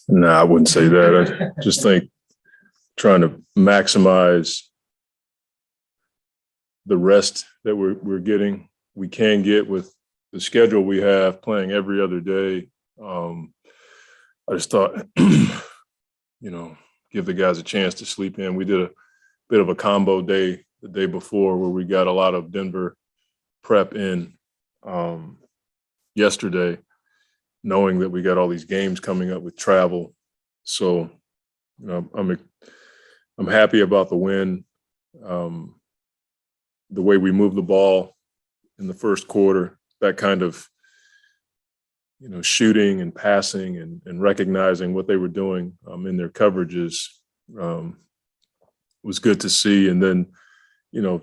No, I wouldn't say that. I just think trying to maximize the rest that we're getting, we can get with the schedule we have playing every other day. I just thought, give the guys a chance to sleep in. We did a bit of a combo day the day before where we got a lot of Denver prep in yesterday, knowing that we got all these games coming up with travel. So, I'm happy about the win. The way we moved the ball in the first quarter, that kind of, shooting and passing and recognizing what they were doing in their coverages was good to see. And then,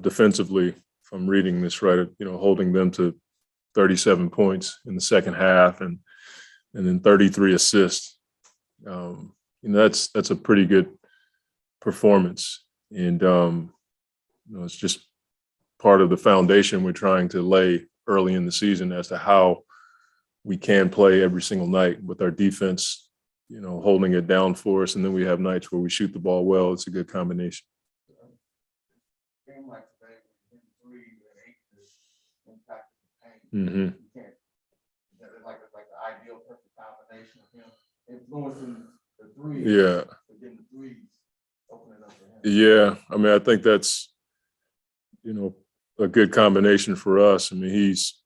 defensively, if I'm reading this right, holding them to 37 points in the second half and then 33 assists. That's a pretty good performance. And, it's just part of the foundation we're trying to lay early in the season as to how we can play every single night with our defense, holding it down for us. And then we have nights where we shoot the ball well. It's a good combination. Mm-hmm. Like the ideal perfect combination of him influencing the three. Yeah. Getting the threes, opening up for him. Yeah. I mean, I think that's, a good combination for us. I mean, he's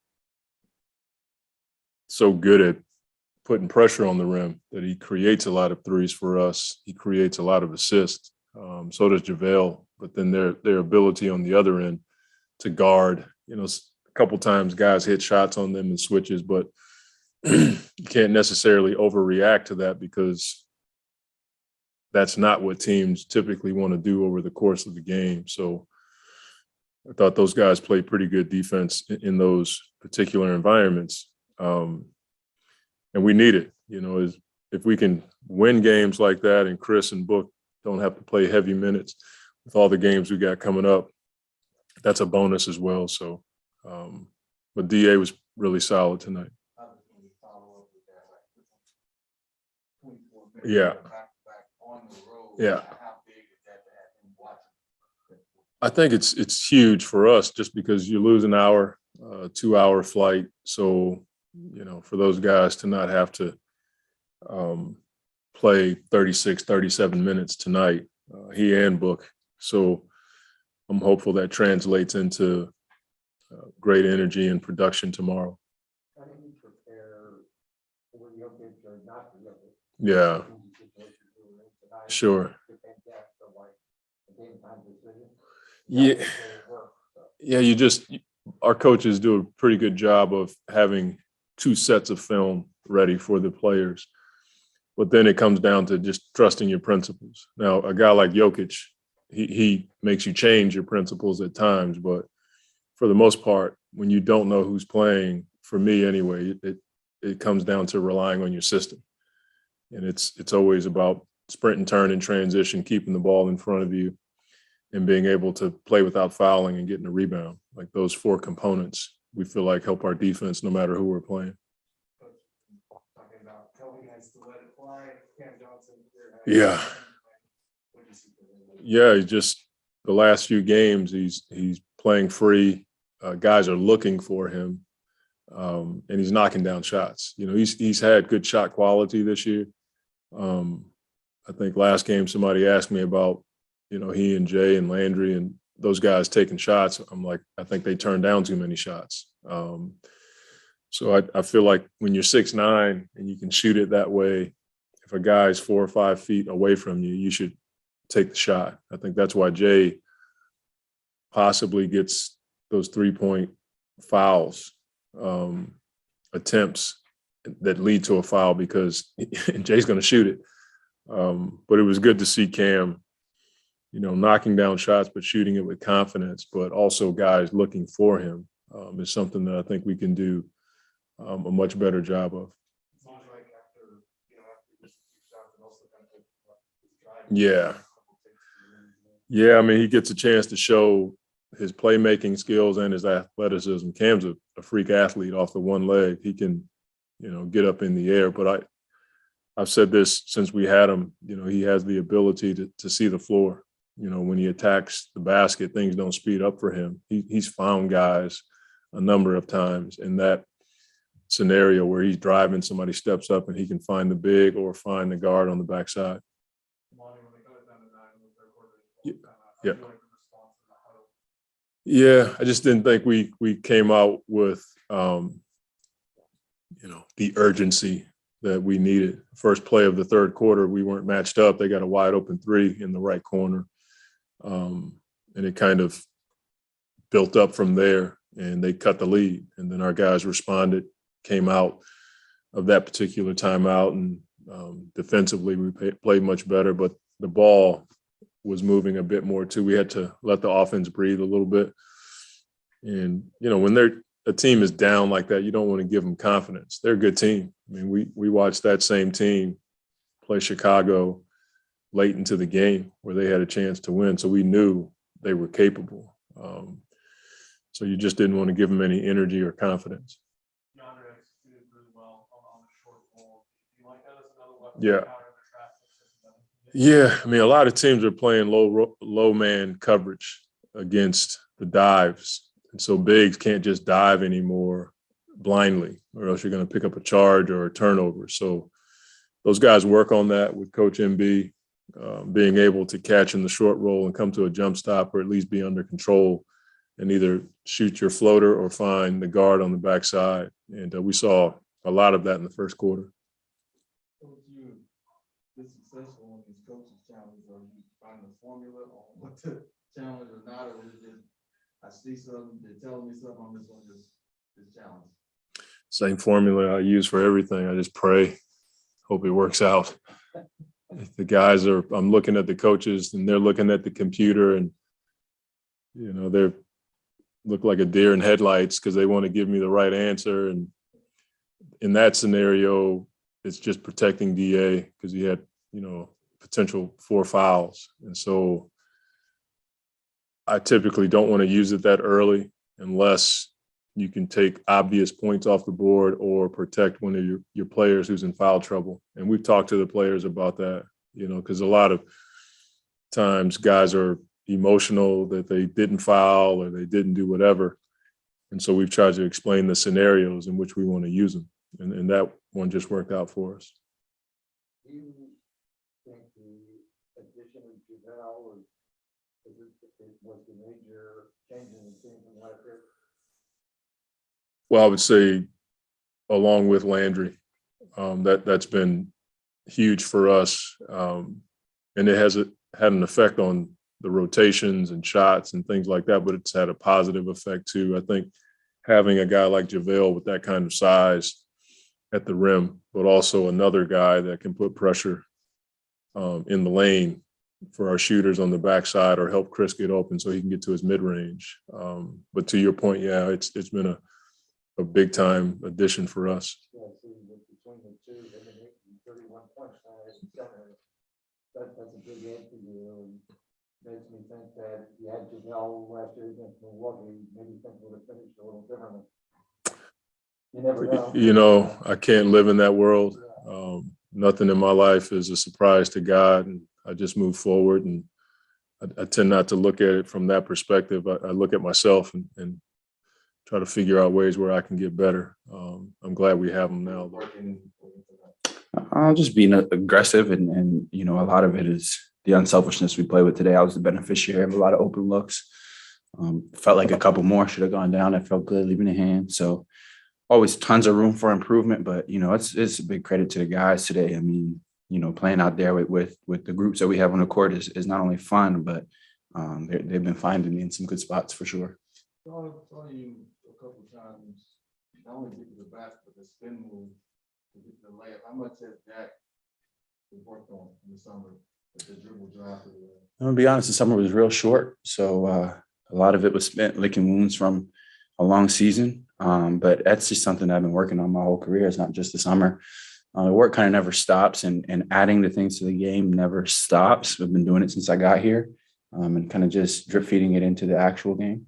so good at putting pressure on the rim that he creates a lot of threes for us. He creates a lot of assists. So does JaVale. But then their ability on the other end to guard, a couple times guys hit shots on them and switches, but you can't necessarily overreact to that because that's not what teams typically want to do over the course of the game. So I thought those guys played pretty good defense in those particular environments. And we need it, if we can win games like that and Chris and Book don't have to play heavy minutes with all the games we got coming up, that's a bonus as well. So, but DA was really solid tonight. Yeah. Yeah. I think it's huge for us just because you lose an hour, 2-hour flight. So, for those guys to not have to play 36, 37 minutes tonight, he and Book. So I'm hopeful that translates into great energy and production tomorrow. How do you prepare for Jokic or not for Jokic? Yeah. Sure. Yeah. Yeah, our coaches do a pretty good job of having 2 sets of film ready for the players. But then it comes down to just trusting your principles. Now, a guy like Jokic, he makes you change your principles at times, but for the most part, when you don't know who's playing, for me anyway, it comes down to relying on your system. And it's always about sprint and turn and transition, keeping the ball in front of you and being able to play without fouling and getting a rebound. Like those 4 components, we feel like help our defense no matter who we're playing. Talking about telling guys to let it fly, Cam Johnson. Yeah. Yeah, he just the last few games he's playing free. Guys are looking for him, and he's knocking down shots. He's had good shot quality this year. I think last game somebody asked me about, he and Jay and Landry and those guys taking shots. I'm like, I think they turned down too many shots. So I feel like when you're 6'9" and you can shoot it that way, if a guy's 4 or 5 feet away from you, you should take the shot. I think that's why Jay possibly gets those 3-point fouls, attempts that lead to a foul because Jay's going to shoot it. But it was good to see Cam, knocking down shots, but shooting it with confidence, but also guys looking for him is something that I think we can do a much better job of. Yeah. Yeah, I mean, he gets a chance to show his playmaking skills and his athleticism. Cam's a freak athlete off the one leg. He can, get up in the air. But I've said this since we had him, he has the ability to see the floor. When he attacks the basket, things don't speed up for him. He's found guys a number of times in that scenario where he's driving, somebody steps up and he can find the big or find the guard on the backside. Yeah. Yeah, I just didn't think we came out with the urgency that we needed. First play of the third quarter, we weren't matched up. They got a wide open three in the right corner. And it kind of built up from there, and they cut the lead. And then our guys responded, came out of that particular timeout, and defensively we played much better, but the ball was moving a bit more too. We had to let the offense breathe a little bit. And, when a team is down like that, you don't want to give them confidence. They're a good team. I mean, we watched that same team play Chicago late into the game where they had a chance to win. So we knew they were capable. So you just didn't want to give them any energy or confidence. Deandre executed really well on the short ball. Do you like that as another weapon? Yeah. Yeah, I mean, a lot of teams are playing low man coverage against the dives. And so bigs can't just dive anymore blindly, or else you're going to pick up a charge or a turnover. So those guys work on that with Coach MB, being able to catch in the short roll and come to a jump stop, or at least be under control and either shoot your floater or find the guard on the backside. And we saw a lot of that in the first quarter. Successful in these coaches' challenges, or you find a formula on what to challenge or not, or is it just I see something, they're telling me something, I'm just going to just challenge? Same formula I use for everything. I just pray, hope it works out. If the guys I'm looking at the coaches and they're looking at the computer, and they look like a deer in headlights because they want to give me the right answer. And in that scenario, it's just protecting DA because he had potential 4 fouls. And so I typically don't want to use it that early unless you can take obvious points off the board or protect one of your players who's in foul trouble. And we've talked to the players about that, because a lot of times guys are emotional that they didn't foul or they didn't do whatever. And so we've tried to explain the scenarios in which we want to use them. And that one just worked out for us. Do you think the addition of Javale was the major change in the team from last year? Well, I would say along with Landry, that's been huge for us. And it has had an effect on the rotations and shots and things like that, but it's had a positive effect too. I think having a guy like JaVale with that kind of size at the rim, but also another guy that can put pressure in the lane for our shooters on the backside, or help Chris get open so he can get to his mid-range. But to your point, yeah, it's been a big time addition for us. Yeah, so between the two, they've been making 31 points. That's a big add for you. And makes me think that if you had JaVale last year against Milwaukee, maybe things would have finished a little differently. You never know. I can't live in that world. Nothing in my life is a surprise to God, and I just move forward. And I tend not to look at it from that perspective. I look at myself and try to figure out ways where I can get better. I'm glad we have them now, I'll just being aggressive, and a lot of it is the unselfishness we play with today. I was the beneficiary of a lot of open looks. Felt like a couple more should have gone down. I felt good leaving the hand. So always tons of room for improvement, but it's a big credit to the guys today. I mean, playing out there with the groups that we have on the court is not only fun, but they've been finding me in some good spots for sure. I saw you a couple times, not only get to the basket, but the spin move to get to the layup. How much has that been worked on in the summer? The dribble drive. I'm gonna be honest, the summer was real short, so a lot of it was spent licking wounds from a long season. But that's just something I've been working on my whole career. It's not just the summer. The work kind of never stops, and adding the things to the game never stops. I've been doing it since I got here, and kind of just drip feeding it into the actual game.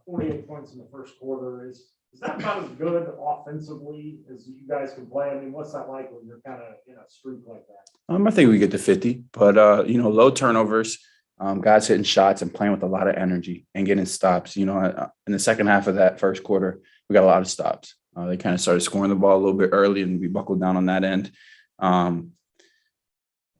48 points in the first quarter. Is Is that about as good offensively as you guys can play? I mean, what's that like when you're kind of in a streak like that? I think we get to 50, but low turnovers, guys hitting shots and playing with a lot of energy and getting stops. In the second half of that first quarter, we got a lot of stops. They kind of started scoring the ball a little bit early, and we buckled down on that end.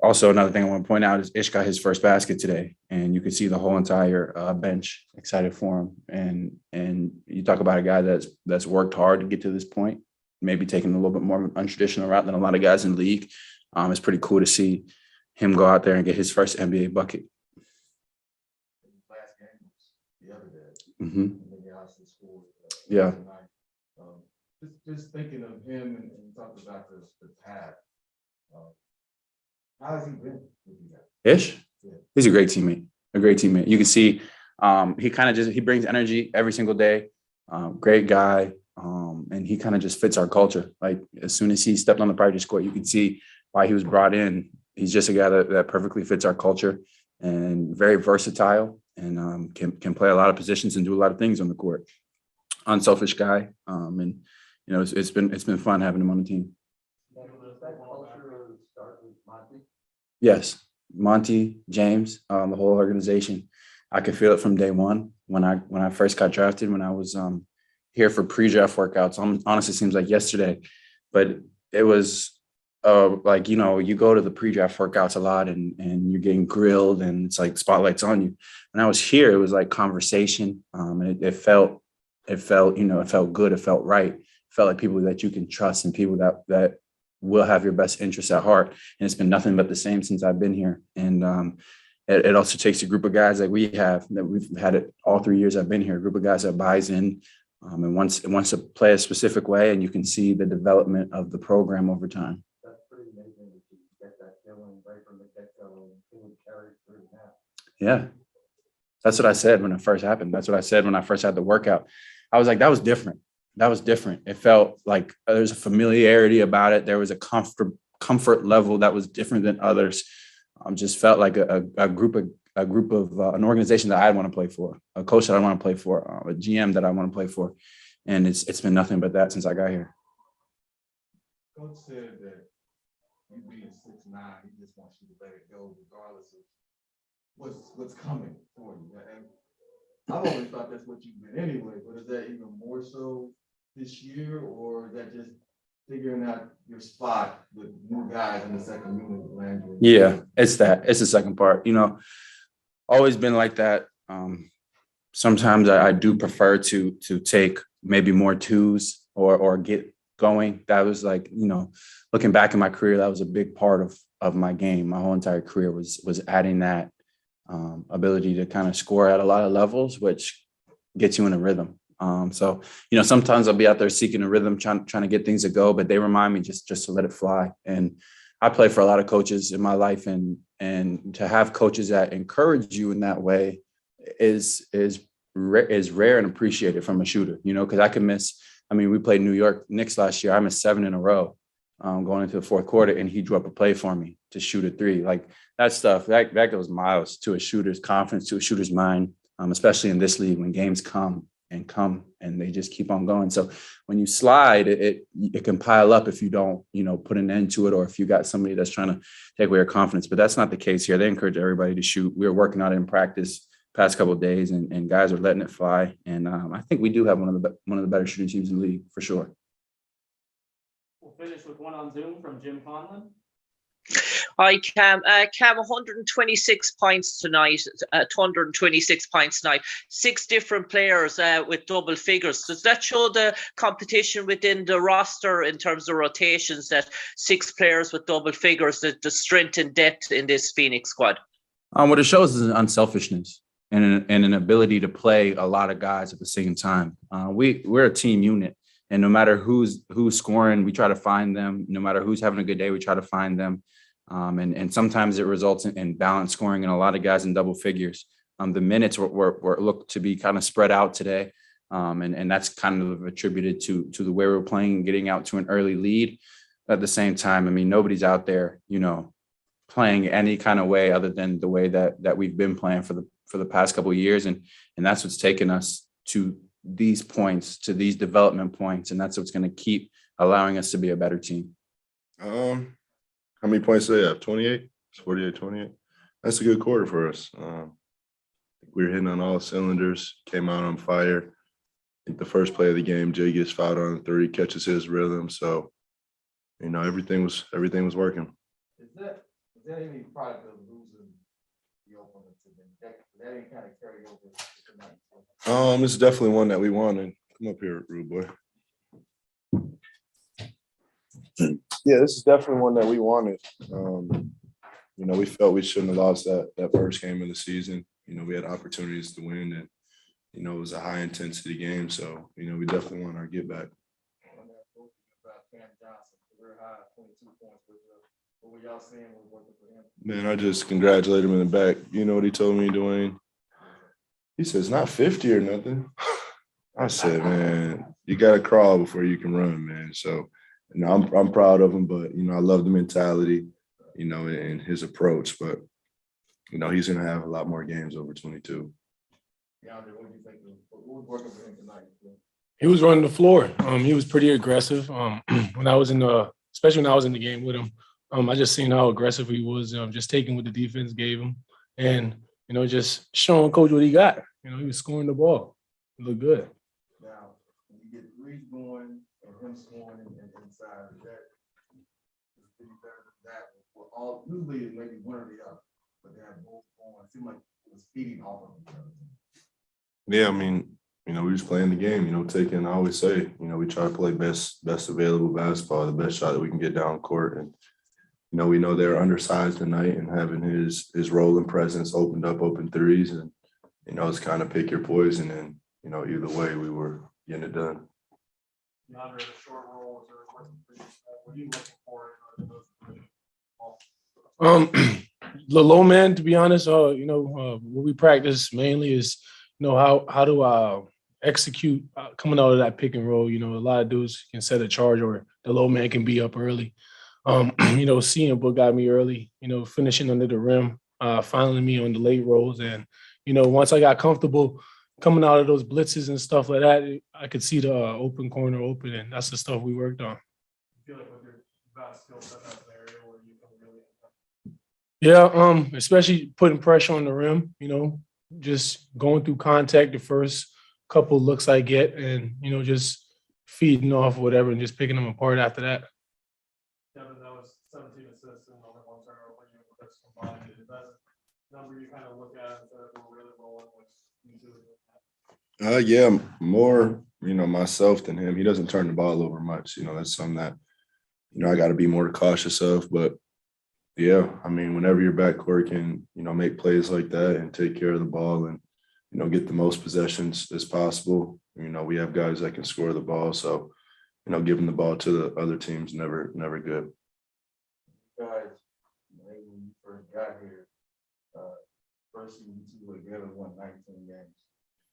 Also, another thing I want to point out is Ish got his first basket today, and you could see the whole entire bench excited for him. And you talk about a guy that's worked hard to get to this point, maybe taking a little bit more of an untraditional route than a lot of guys in the league. It's pretty cool to see him go out there and get his first NBA bucket. Last game was the other day. Mm-hmm. And then he obviously scored. Yeah. Tonight. Just thinking of him and talking about the path. How has he been with you guys? Ish? Yeah. He's a great teammate. You can see he kind of he brings energy every single day. Great guy. And he kind of just fits our culture. Like as soon as he stepped on the practice court, you could see why he was brought in. He's just a guy that perfectly fits our culture and very versatile and can play a lot of positions and do a lot of things on the court. Unselfish guy. And it's been fun having him on the team. That culture start with Monty? Yes, Monty, James, the whole organization. I could feel it from day one when I first got drafted. When I was here for pre-draft workouts, honestly, seems like yesterday, but it was you go to the pre-draft workouts a lot and you're getting grilled and it's like spotlights on you. When I was here, it was like conversation. And it felt good. It felt right. It felt like people that you can trust and people that will have your best interests at heart. And it's been nothing but the same since I've been here. And it also takes a group of guys like we have that we've had it all 3 years I've been here, a group of guys that buys in and wants to play a specific way. And you can see the development of the program over time. That's pretty amazing that you get that feeling right from the get-go and it would carry through now. Yeah. That's what I said when it first happened. That's what I said when I first had the workout. I was like, that was different. It felt like there's a familiarity about it. There was a comfort level that was different than others. Just felt like a group of an organization that I want to play for, a coach that I want to play for, a GM that I want to play for. And it's been nothing but that since I got here. Coach said that you being 6'9", he just wants you to let it go regardless of what's coming for you. And I've always thought that's what you've been anyway, but is that even more so this year, or is that just figuring out your spot with new guys in the second unit with Landry? Yeah, it's the second part, always been like that. Sometimes I do prefer to take maybe more twos or get going. That was like, looking back in my career, that was a big part of my game. My whole entire career was adding that ability to kind of score at a lot of levels, which gets you in a rhythm. So sometimes I'll be out there seeking a rhythm, trying to get things to go, but they remind me just to let it fly. And I play for a lot of coaches in my life, and to have coaches that encourage you in that way is rare and appreciated from a shooter, because I can miss. I mean, we played New York Knicks last year. I missed 7 in a row going into the fourth quarter, and he drew up a play for me to shoot a 3. Like that stuff, that goes miles to a shooter's confidence, to a shooter's mind, especially in this league when games come and they just keep on going. So when you slide, it can pile up if you don't, put an end to it, or if you got somebody that's trying to take away your confidence. But that's not the case here. They encourage everybody to shoot. We were working out in practice past couple of days, and guys are letting it fly. And I think we do have one of the better shooting teams in the league for sure. We'll finish with one on Zoom from Jim Conlon. Hi, Cam. Cam, 126 points tonight. 126 points tonight. 6 different players with double figures. Does that show the competition within the roster in terms of rotations, that 6 players with double figures, the strength and depth in this Phoenix squad? What it shows is an unselfishness and an ability to play a lot of guys at the same time. We're a team unit, and no matter who's scoring, we try to find them. No matter who's having a good day, we try to find them. And sometimes it results in balanced scoring and a lot of guys in double figures. The minutes were looked to be kind of spread out today. And that's kind of attributed to the way we're playing, getting out to an early lead. At the same time, I mean, nobody's out there, playing any kind of way other than the way that we've been playing for the past couple of years. And that's what's taken us to these points to these development points, and that's what's going to keep allowing us to be a better team. How many points do they have? 28? It's 48-28. That's a good quarter for us. We were hitting on all cylinders, came out on fire. I think the first play of the game, Jay gets fouled on a three, catches his rhythm. So, everything was working. Is that any product of losing the opponent to them? That ain't kind of carry over tonight. It's definitely one that we wanted. Come up here, rude boy. Yeah, this is definitely one that we wanted. We felt we shouldn't have lost that first game of the season. We had opportunities to win, and it was a high intensity game. So, we definitely want our get back. What were y'all saying was working for him? Man, I just congratulate him in the back. You know what he told me, Dwayne? He says, not 50 or nothing. I said, man, you got to crawl before you can run, man. So, I'm proud of him, but, I love the mentality, and his approach. But, he's going to have a lot more games over 22. Deandre, what do you think? What was working for him tonight? He was running the floor. He was pretty aggressive. Especially when I was in the game with him. I just seen how aggressive he was, just taking what the defense gave him, and just showing coach what he got. He was scoring the ball. It looked good. Now, when you get threes going and him scoring inside, that is pretty better than that. Well, usually it's maybe one or the other, but they have both going. It seemed like it was feeding off of each other. Yeah, we just playing the game, taking, I always say, we try to play best available basketball, the best shot that we can get down court. And, we know they're undersized tonight, and having his role and presence opened up open threes. And, it's kind of pick your poison. And, either way, we were getting it done. Deandre, the short roll, what are you looking for in those? The low man, to be honest, what we practice mainly is, how to execute coming out of that pick and roll. A lot of dudes can set a charge, or the low man can be up early. Seeing what got me early, finishing under the rim, finding me on the late rolls. And, once I got comfortable coming out of those blitzes and stuff like that, I could see the open corner open, and that's the stuff we worked on. I feel like with your best skill set, that's an area where you can really. Yeah, especially putting pressure on the rim, just going through contact the first couple looks I get, and, just feeding off whatever and just picking them apart after that. Kevin, that was 17 assists and only one turnover when you put combined. Is that a number you kind of look at and say we're really rolling with you two? Yeah, more, myself than him. He doesn't turn the ball over much. That's something that, I got to be more cautious of. But, yeah, whenever your backcourt can, make plays like that and take care of the ball and, get the most possessions as possible, we have guys that can score the ball. So, giving the ball to the other team's never good. Guys, when you first got here, first season you two were together, won 19 games.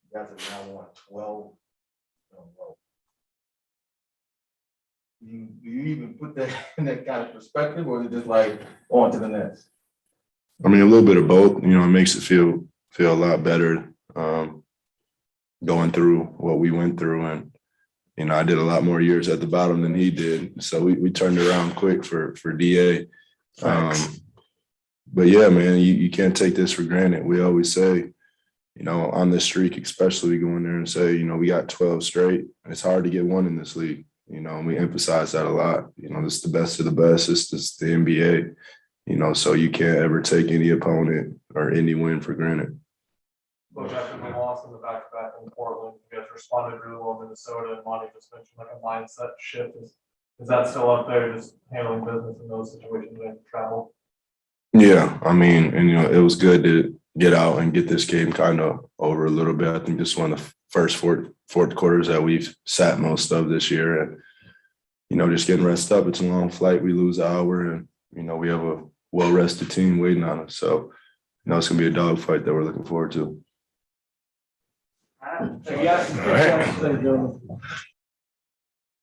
You guys have now won 12 in a row. Do you even put that in that kind of perspective, or is it just like on to the next? A little bit of both. It makes it feel a lot better going through what we went through. And, I did a lot more years at the bottom than he did. So we turned around quick for DA. But, yeah, man, you can't take this for granted. We always say, on this streak, especially we go in there and say, we got 12 straight. It's hard to get one in this league. And we emphasize that a lot. This is the best of the best. This is the NBA. So you can't ever take any opponent or any win for granted. Look, after the loss in the back-to-back in Portland, you guys responded really well in Minnesota, and Monty just mentioned like a mindset shift. Is that still up there, just handling business in those situations and travel? Yeah, it was good to get out and get this game kind of over a little bit. I think this is one of the first fourth quarters that we've sat most of this year. And, just getting rested up. It's a long flight. We lose an hour, and, we have a well-rested team waiting on us. So, it's going to be a dogfight that we're looking forward to. All right.